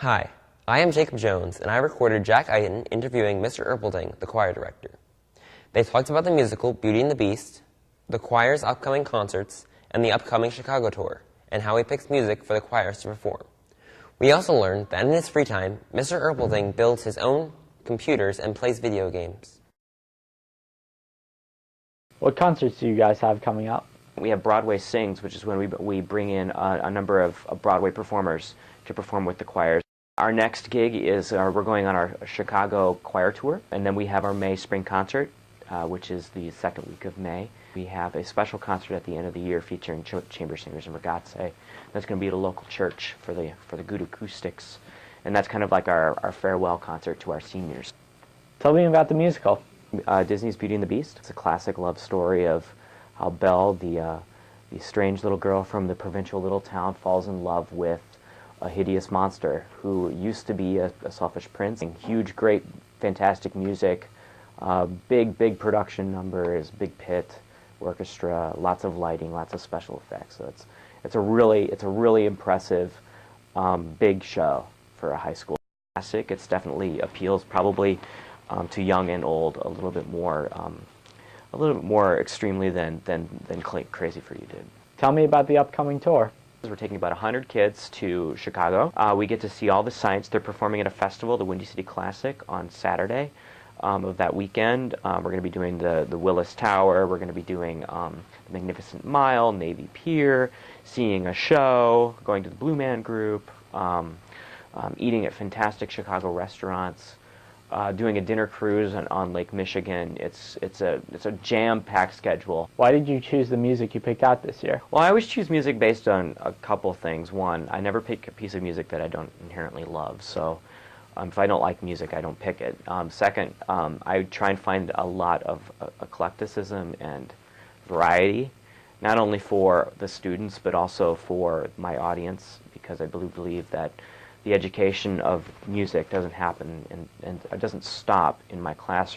Hi, I am Jacob Jones, and I recorded Jack Iten interviewing Mr. Erpelding, the choir director. They talked about the musical Beauty and the Beast, the choir's upcoming concerts, and the upcoming Chicago tour, and how he picks music for the choirs to perform. We also learned that in his free time, Mr. Erpelding builds his own computers and plays video games. What concerts do you guys have coming up? We have Broadway Sings, which is when we bring in a number of Broadway performers to perform with the choirs. Our next gig is we're going on our Chicago choir tour, and then we have our May spring concert, which is the second week of May. We have a special concert at the end of the year featuring chamber singers and ragazze. That's going to be at a local church for the good acoustics, and that's kind of like our farewell concert to our seniors. Tell me about the musical. Disney's Beauty and the Beast. It's a classic love story of how Belle, the strange little girl from the provincial little town, falls in love with a hideous monster who used to be a selfish prince. And huge, great, fantastic music, big production numbers, big pit, orchestra, lots of lighting, lots of special effects. So it's a really impressive, big show for a high school classic. It's definitely appeals probably to young and old a little bit more extremely than Crazy for You did. Tell me about the upcoming tour. We're taking about 100 kids to Chicago. We get to see all the sights. They're performing at a festival, the Windy City Classic, on Saturday of that weekend. We're going to be doing the Willis Tower. We're going to be doing the Magnificent Mile, Navy Pier, seeing a show, going to the Blue Man Group, eating at fantastic Chicago restaurants, doing a dinner cruise on Lake Michigan. It's a jam-packed schedule. Why did you choose the music you picked out this year? Well, I always choose music based on a couple things. One, I never pick a piece of music that I don't inherently love. So if I don't like music, I don't pick it. Second, I try and find a lot of eclecticism and variety, not only for the students but also for my audience, because I believe that the education of music doesn't happen and it doesn't stop in my classroom.